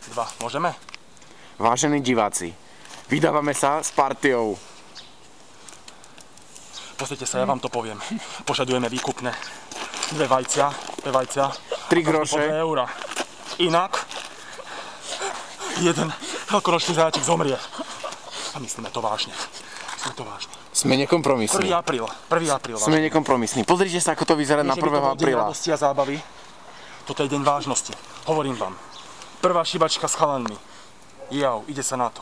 2. Môžeme? Vážení diváci, vydávame sa s partiou. Pozrite sa, ja vám to poviem. Požadujeme výkupné. 2 vajcia. 3 groše. 2 €. Inak jeden veľkonočný zajačik zomrie. A myslíme to vážne. Sme nekompromisní. 1. apríl. Sme nekompromisní. Pozrite sa, ako to vyzerá na 1. apríla. Deň radosti a zábavy. Toto je deň vážnosti. Hovorím vám. Prvá šibačka s chalanmi. Jau, ide sa na to.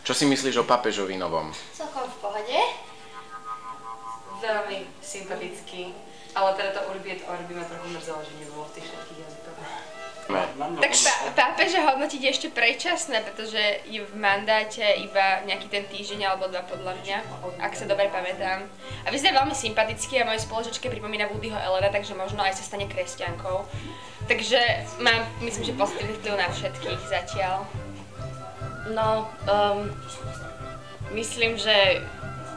Čo si myslíš o pápežovi novom? Celkom v pohode. Veľmi sympatický, ale teda to Urbi et Orbi ma trochu mrzelo, že nebolo v tých všetkých jazykoch. Tak pápeža hodnotiť je ešte predčasné, pretože je v mandáte iba nejaký ten týždeň alebo 2 podľa mňa, ak sa dobre pamätám. A vyzerá veľmi sympatický a mojej spoločačke pripomína Woodyho Allena, takže možno aj sa stane kresťankou. Takže mám, myslím, že pozitívny vplyv na všetkých zatiaľ. No, myslím, že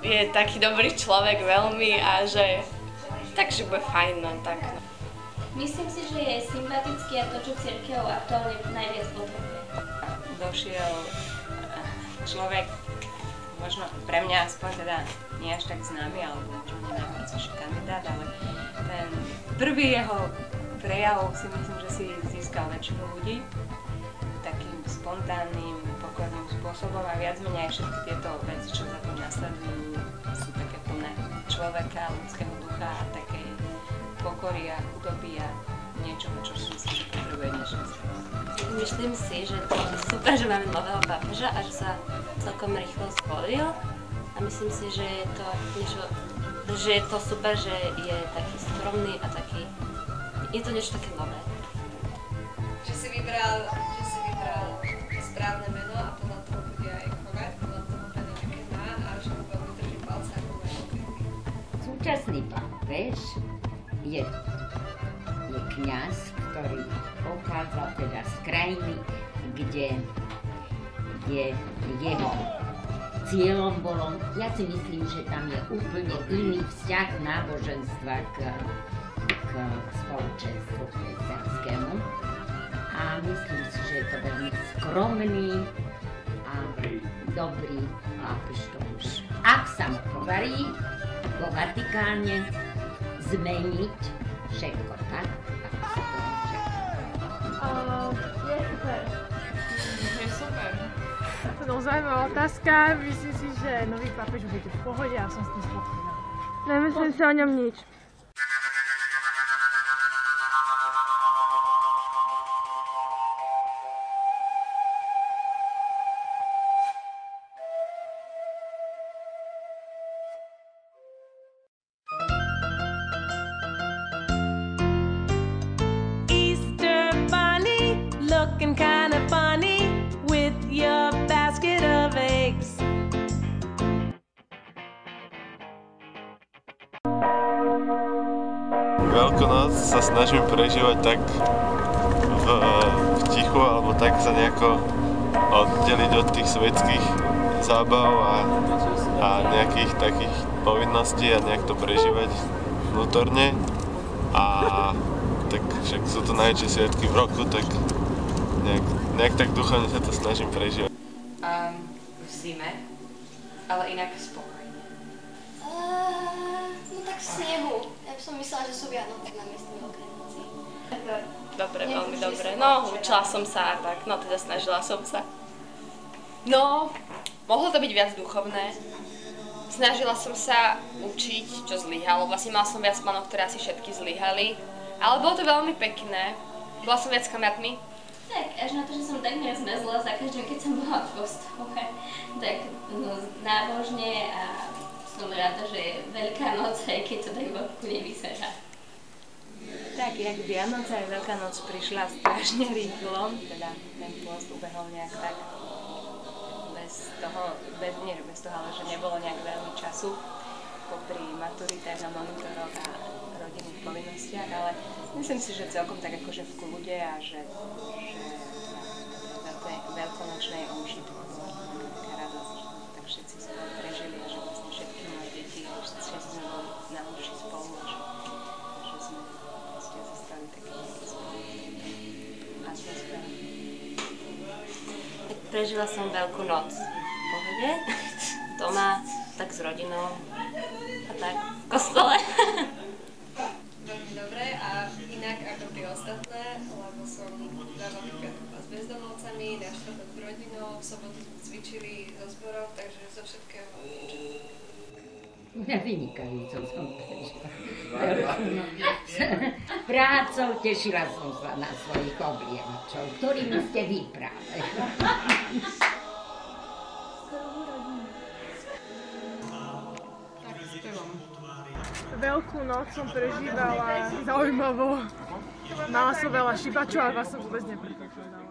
je taký dobrý človek veľmi a že takže bude fajn, no tak. Myslím si, že je sympatický a to, čo cirkev aktuálne najviac potrebuje. Došiel človek, možno pre mňa aspoň teda nie až tak známy, alebo možno nie najmocnejší kandidát, ale ten prvý jeho prejav si myslím, že si získal väčšinu ľudí takým spontánnym, pokojným spôsobom a viac menej aj všetky tieto veci, čo za tým nasledujú, sú také plné človeka, ľudského ducha a takej pokory a chudoby a niečoho, čo si myslím, že potrebuje dnešný svet. Myslím si, že to je super, že máme nového pápeža a že sa celkom rýchlo zvolil a myslím si, že je to niečo, že je to super, že je taký skromný a taký, je to niečo také nové. Že si vybral správne meno a podľa toho bude aj konať, podľa toho meno, aké má a že mu veľmi drží palce, ako bude okrutný. Súčasný pápež je kňaz, ktorý pochádza teda z krajiny, kde jeho cieľom bolo, ja si myslím, že tam je úplne iný vzťah náboženstva k spoločenstvu kresťanskému. A myslím si, že je to veľmi skromný a dobrý pápež, to už. Ak sa mu podarí vo Vatikáne zmeniť všetko tak, ako sa to môže. Je super. Je super. To je zaujímavá otázka. Myslím si, že nový pápež bude v pohode a som s tým spokojná. Nemyslím si o ňom nič. Looking kind of funny with your basket of eggs. Veľkonoc sa snažím prežívať tak v tichu, alebo tak sa nejako oddeliť od tých svetských zábav a nejakých takých povinností a nejak to prežívať vnútorne. A tak však sú to najväčšie sviatky v roku, tak nejak tak duchovne sa to snažím prežívať. V zime, ale inak spokojne. No tak v snehu. Ja by som myslela, že sú Vianoce na miesto Veľkej noci. Dobre, veľmi dobre. No, učila som sa a tak, no teda snažila som sa. No, mohlo to byť viac duchovné. snažila som sa učiť, čo zlyhalo. Vlastne mala som viac plánov, ktoré asi všetky zlyhali. Ale bolo to veľmi pekné. Bola som viac kamarátmi. Tak, až na to, že som takmer zmezla za každým, keď som bola v kostole. Tak nábožne a som rada, že je Veľká noc, aj keď to tak veľkú nevyzerá. Tak, jak Vianoce aj Veľká noc prišla strašne rýchlo, teda ten pôst ubehol nejak tak bez toho, ale že nebolo nejak veľmi času popri maturitách a monitoroch a rodinných povinnostiach, ale myslím si, že celkom tak akože v kľude a že veľkonočnej omši to bola taká radosť, že tak všetci spolu prežili a že vlastne všetky moje deti, všetci sme boli na omši spolu a že sme vlastne zostali taký atmosféru. Tak prežila som Veľkú noc v pohode, doma, tak s rodinou a tak v kostole. Veľmi dobre a inak ako tie ostatné, lebo som dával s bezdomovcami, na štvrtok s rodinou, v sobotu sme cvičili so zborov, takže zo všetkého niečo. Ja vynikajúco som prežila. Prácou tešila som sa na svojich obliemačov, ktorými ste vy práve. Veľkú noc som prežívala zaujímavo. Mala som veľa šibačov, ale vás som vôbec nepredpokladala.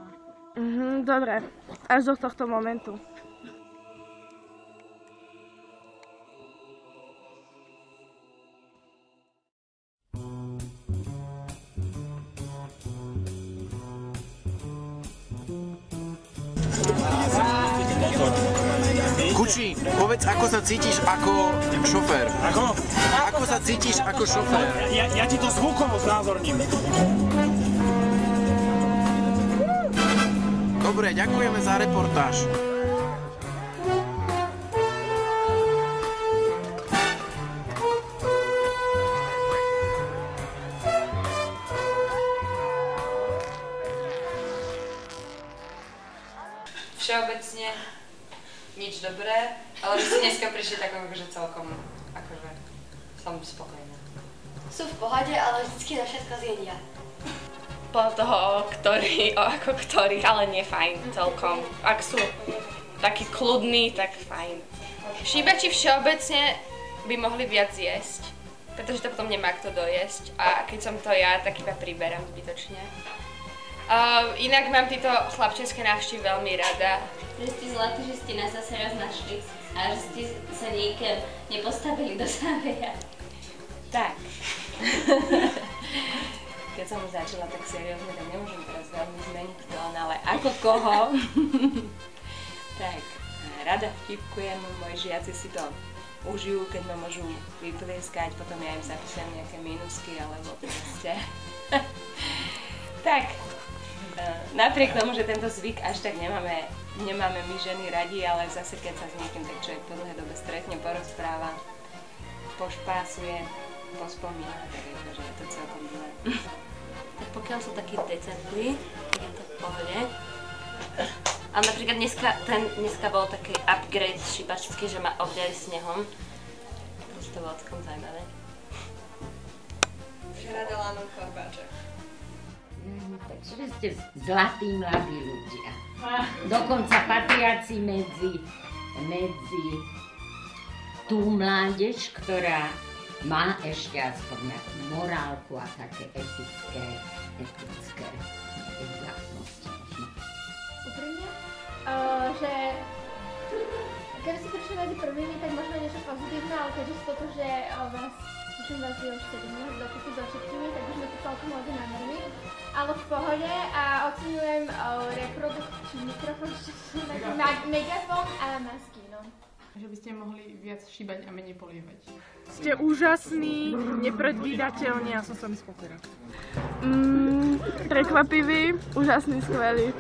Dobre, až do tohto momentu. Kuči, povedz, ako sa cítiš ako šofér. Ako? Ako sa cítiš ako šofér? Ja ti to zvukovo znázorním. Dobre, ďakujeme za reportáž. Všeobecne nič dobré, ale vy si dneska prišli tak akože celkom, akože som spokojná. Sú v pohode, ale vždycky na všetko zjedia. Podľa toho, ktorých, ale nie fajn celkom. Ak sú takí kľudní, tak fajn. Šíbači všeobecne by mohli viac jesť, pretože to potom nemá kto dojesť a keď som to ja, tak iba priberám zbytočne. Inak mám tieto chlapčenské návštevy veľmi rada. Že ste zlatí, že ste nás zase raz našli a že ste sa niekam nepostavili do záveja. Tak. Keď som už začala tak seriózne, tak nemôžem teraz veľmi zmeniť tón, ale ako koho? Tak, rada vtipkujem, moji žiaci si to užijú, keď ma môžu vyplieskať, potom ja im zapíšem nejaké mínusky, alebo proste. Tak. Napriek tomu, že tento zvyk až tak nemáme my ženy radi, ale zase keď sa s niekým tak človek po dlhej dobe stretne, porozpráva, pošpásuje, pospomína, tak je to celkom milé. Tak pokiaľ sú takí decentní, tak je to v pohode. Ale napríklad dneska bol taký upgrade šibačský, že ma obdali snehom. Takže to bolo celkom zaujímavé. Rada lánom chlapáča. Takže ste zlatí mladí ľudia. Dokonca patriaci medzi tú mládež, ktorá má ešte aspoň nejakú morálku a také etické vlastnosti. Úprimne? Že keby si prišli medzi prvými, tak možno niečo pozitívne, ale keďže sú toto, že vás je už 17 dokupy so všetkými, tak už sme to celkom hodne nádherný. Ale v pohode a oceňujem mikrofón, megafón a maskínu. Že by ste mohli viac šíbať a menej polievať. Ste úžasní, nepredvídateľní a som s vami spokojná. Prekvapivý, úžasný, skvelý.